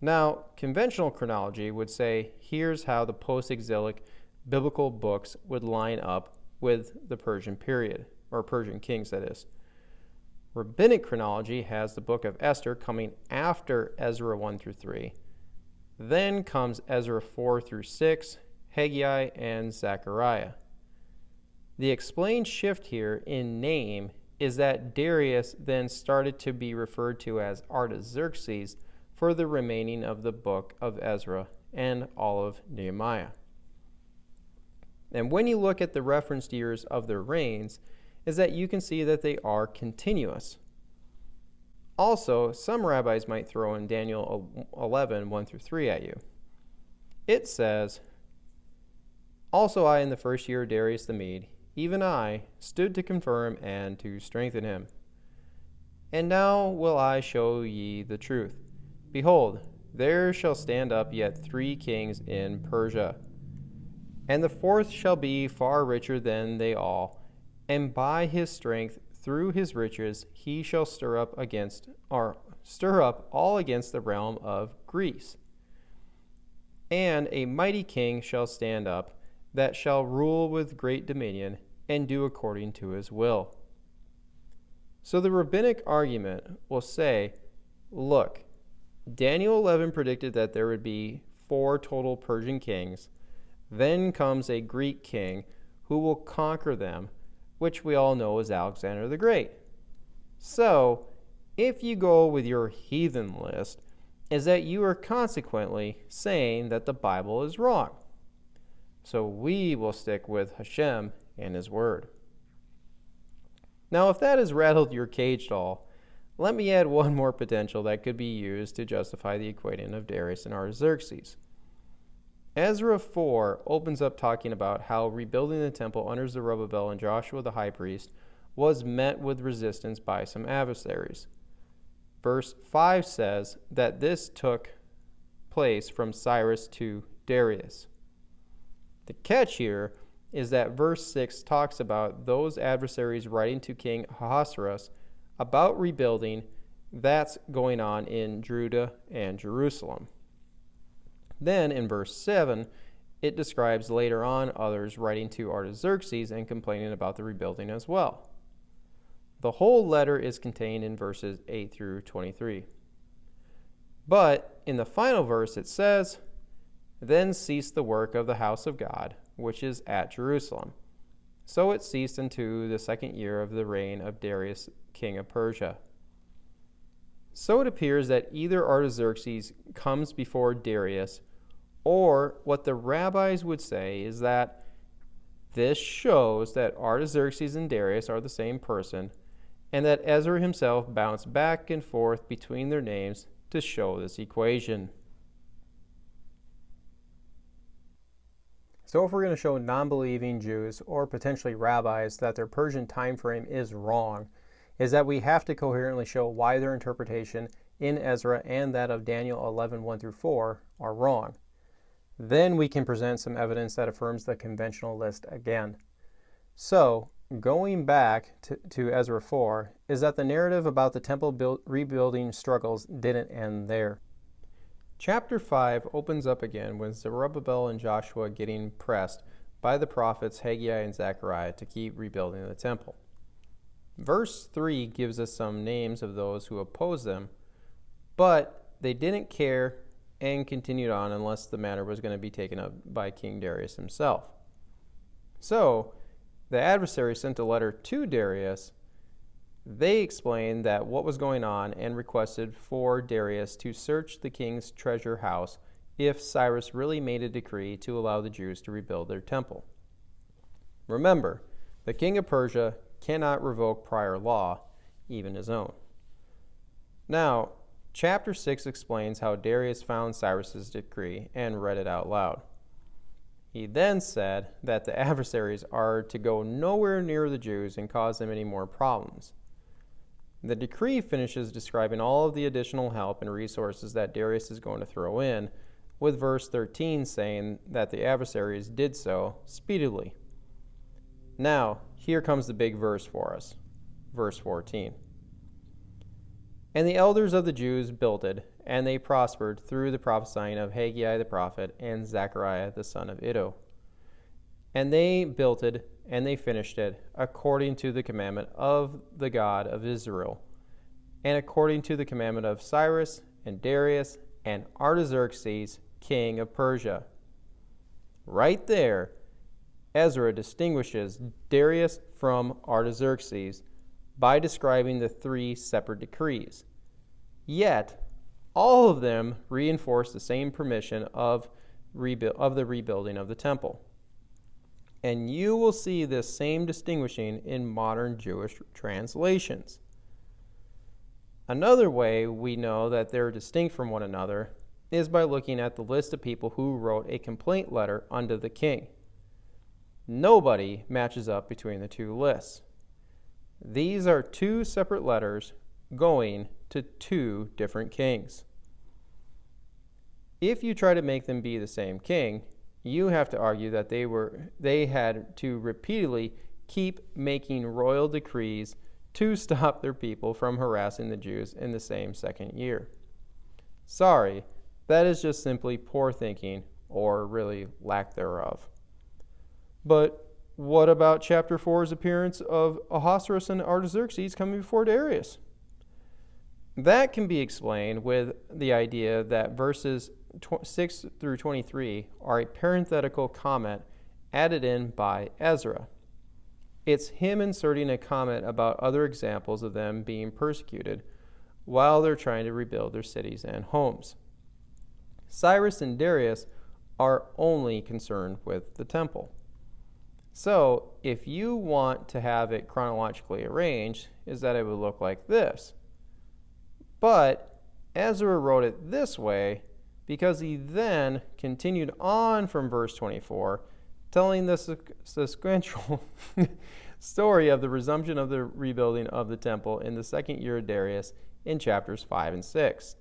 Now, conventional chronology would say, here's how the post-exilic biblical books would line up with the Persian period, or Persian kings, that is. Rabbinic chronology has the book of Esther coming after Ezra 1 through 3. Then comes Ezra 4 through 6, Haggai, and Zechariah. The explained shift here in name is that Darius then started to be referred to as Artaxerxes for the remaining of the book of Ezra and all of Nehemiah. And when you look at the referenced years of their reigns, is that you can see that they are continuous. Also, some rabbis might throw in Daniel 11, 1 through 3 at you. It says, "Also I in the first year of Darius the Mede, even I, stood to confirm and to strengthen him. And now will I show ye the truth. Behold, there shall stand up yet 3 kings in Persia. And the 4th shall be far richer than they all, and by his strength through his riches he shall stir up all against the realm of Greece. And a mighty king shall stand up, that shall rule with great dominion, and do according to his will." So the rabbinic argument will say, look, Daniel 11 predicted that there would be 4 total Persian kings. Then comes a Greek king who will conquer them, which we all know is Alexander the Great. So, if you go with your heathen list, is that you are consequently saying that the Bible is wrong. So we will stick with Hashem and his word. Now, if that has rattled your cage at all, let me add one more potential that could be used to justify the equating of Darius and Artaxerxes. Ezra 4 opens up talking about how rebuilding the temple under Zerubbabel and Joshua the high priest was met with resistance by some adversaries. Verse 5 says that this took place from Cyrus to Darius. The catch here is that verse 6 talks about those adversaries writing to King Ahasuerus about rebuilding that's going on in Judah and Jerusalem. Then in verse 7, it describes later on others writing to Artaxerxes and complaining about the rebuilding as well. The whole letter is contained in verses 8 through 23. But in the final verse it says, "Then ceased the work of the house of God, which is at Jerusalem. So it ceased unto the 2nd year of the reign of Darius, king of Persia." So it appears that either Artaxerxes comes before Darius, or what the rabbis would say is that this shows that Artaxerxes and Darius are the same person, and that Ezra himself bounced back and forth between their names to show this equation. So if we're going to show non-believing Jews or potentially rabbis that their Persian time frame is wrong, is that we have to coherently show why their interpretation in Ezra and that of Daniel 11, 1 through 4 are wrong. Then we can present some evidence that affirms the conventional list again. So, going back to Ezra 4, is that the narrative about the temple rebuilding struggles didn't end there. Chapter 5 opens up again with Zerubbabel and Joshua getting pressed by the prophets Haggai and Zechariah to keep rebuilding the temple. Verse 3 gives us some names of those who opposed them, but they didn't care and continued on unless the matter was going to be taken up by King Darius himself. So, the adversary sent a letter to Darius. They explained that what was going on and requested for Darius to search the king's treasure house if Cyrus really made a decree to allow the Jews to rebuild their temple. Remember, the king of Persia cannot revoke prior law, even his own. Now, chapter 6 explains how Darius found Cyrus's decree and read it out loud. He then said that the adversaries are to go nowhere near the Jews and cause them any more problems. The decree finishes describing all of the additional help and resources that Darius is going to throw in, with verse 13 saying that the adversaries did so speedily. Now, here comes the big verse for us. Verse 14. And the elders of the Jews builded, and they prospered through the prophesying of Haggai the prophet and Zechariah the son of Iddo. And they built it, and they finished it, according to the commandment of the God of Israel, and according to the commandment of Cyrus and Darius and Artaxerxes, king of Persia. Right there, Ezra distinguishes Darius from Artaxerxes by describing the 3 separate decrees. Yet, all of them reinforce the same permission of the rebuilding of the temple. And you will see this same distinguishing in modern Jewish translations. Another way we know that they're distinct from one another is by looking at the list of people who wrote a complaint letter unto the king. Nobody matches up between the 2 lists. These are 2 separate letters going to 2 different kings. If you try to make them be the same king, you have to argue that they had to repeatedly keep making royal decrees to stop their people from harassing the Jews in the same second year. Sorry, that is just simply poor thinking, or really lack thereof. But what about chapter 4's appearance of Ahasuerus and Artaxerxes coming before Darius? That can be explained with the idea that verses 6 through 23 are a parenthetical comment added in by Ezra. It's him inserting a comment about other examples of them being persecuted while they're trying to rebuild their cities and homes. Cyrus and Darius are only concerned with the temple. So, if you want to have it chronologically arranged, is that it would look like this. But Ezra wrote it this way because he then continued on from verse 24, telling the sequential story of the resumption of the rebuilding of the temple in the second year of Darius in chapters 5 and 6.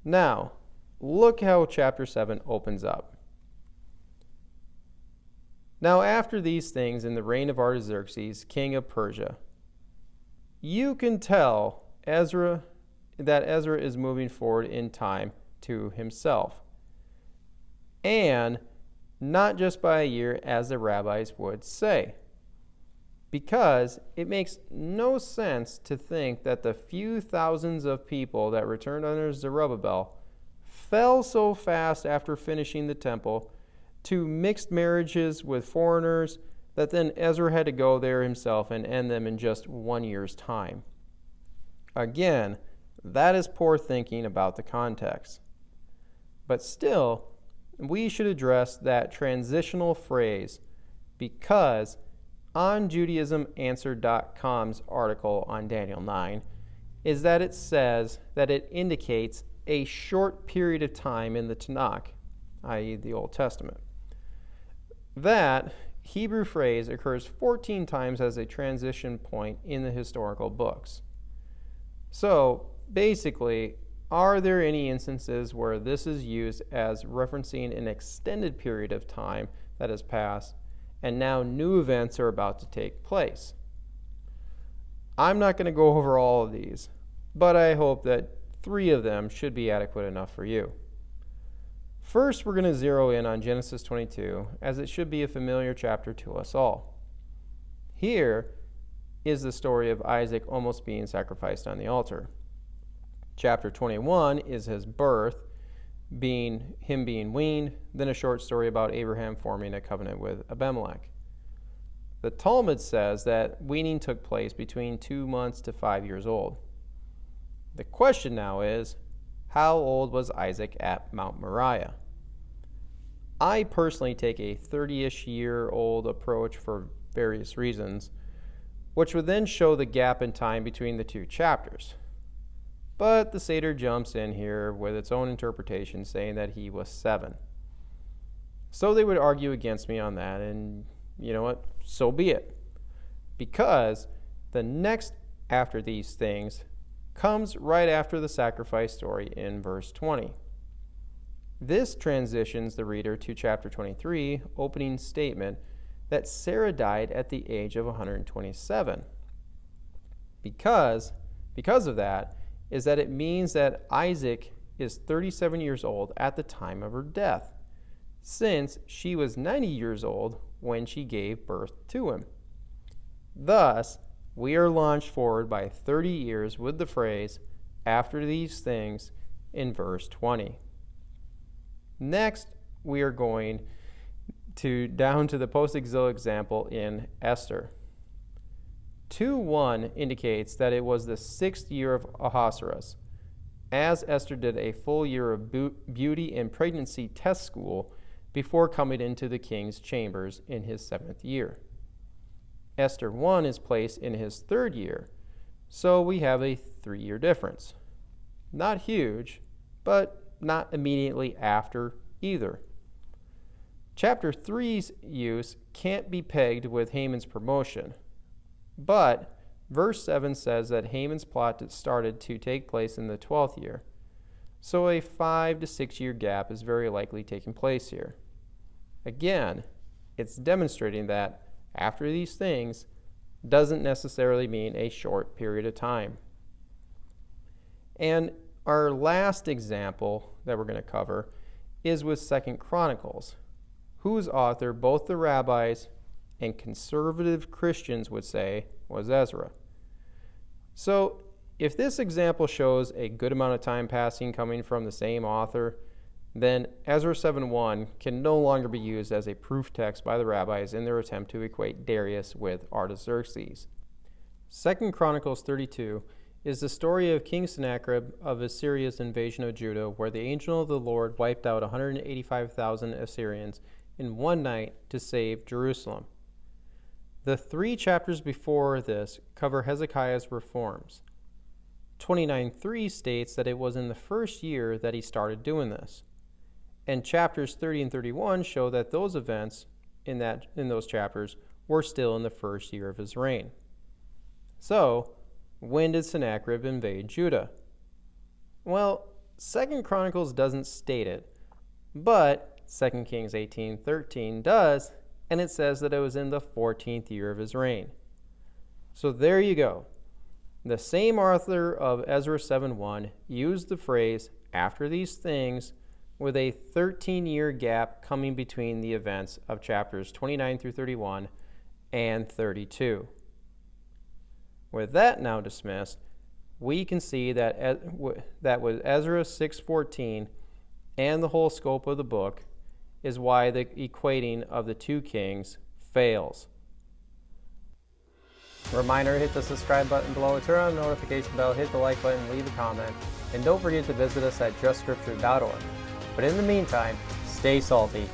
Now, look how chapter 7 opens up. Now after these things in the reign of Artaxerxes, king of Persia, you can tell that Ezra is moving forward in time to himself. And not just by a year as the rabbis would say. Because it makes no sense to think that the few thousands of people that returned under Zerubbabel fell so fast after finishing the temple to mixed marriages with foreigners that then Ezra had to go there himself and end them in just 1 year's time. Again, that is poor thinking about the context. But still, we should address that transitional phrase because on JudaismAnswered.com's article on Daniel 9 is that it says that it indicates a short period of time in the Tanakh, i.e. the Old Testament. That Hebrew phrase occurs 14 times as a transition point in the historical books. So, basically, are there any instances where this is used as referencing an extended period of time that has passed and now new events are about to take place? I'm not going to go over all of these, but I hope that 3 of them should be adequate enough for you. First, we're going to zero in on Genesis 22, as it should be a familiar chapter to us all. Here is the story of Isaac almost being sacrificed on the altar. Chapter 21 is his birth, him being weaned, then a short story about Abraham forming a covenant with Abimelech. The Talmud says that weaning took place between 2 months to 5 years old. The question now is, how old was Isaac at Mount Moriah? I personally take a 30-ish year old approach for various reasons, which would then show the gap in time between the 2 chapters. But the Seder jumps in here with its own interpretation, saying that he was 7. So they would argue against me on that, and you know what? So be it. Because the next after these things comes right after the sacrifice story in verse 20. This transitions the reader to chapter 23, opening statement that Sarah died at the age of 127. Because of that is that it means that Isaac is 37 years old at the time of her death, since she was 90 years old when she gave birth to him. Thus, we are launched forward by 30 years with the phrase, after these things, in verse 20. Next, we are going down to the post-exilic example in Esther. 2:1 indicates that it was the 6th year of Ahasuerus, as Esther did a full year of beauty and pregnancy test school before coming into the king's chambers in his 7th year. Esther 1 is placed in his 3rd year, so we have a 3-year difference. Not huge, but not immediately after either. Chapter 3's use can't be pegged with Haman's promotion, but verse 7 says that Haman's plot started to take place in the 12th year, so a 5 to 6 year gap is very likely taking place here. Again, it's demonstrating that after these things doesn't necessarily mean a short period of time. And our last example that we're going to cover is with 2 Chronicles, whose author both the rabbis and conservative Christians would say was Ezra. So if this example shows a good amount of time passing coming from the same author, then Ezra 7:1 can no longer be used as a proof text by the rabbis in their attempt to equate Darius with Artaxerxes. 2 Chronicles 32 is the story of King Sennacherib of Assyria's invasion of Judah, where the angel of the Lord wiped out 185,000 Assyrians in one night to save Jerusalem. The 3 chapters before this cover Hezekiah's reforms. 29:3 states that it was in the 1st year that he started doing this. And chapters 30 and 31 show that those events in those chapters were still in the 1st year of his reign. So, when did Sennacherib invade Judah? Well, 2 Chronicles doesn't state it, but 2 Kings 18:13 does, and it says that it was in the 14th year of his reign. So there you go. The same author of Ezra 7:1 used the phrase, after these things, with a 13-year gap coming between the events of chapters 29 through 31 and 32. With that now dismissed, we can see that with Ezra 6:14 and the whole scope of the book is why the equating of the 2 kings fails. Reminder, hit the subscribe button below, turn on the notification bell, hit the like button, leave a comment, and don't forget to visit us at justscripture.org. But in the meantime, stay salty.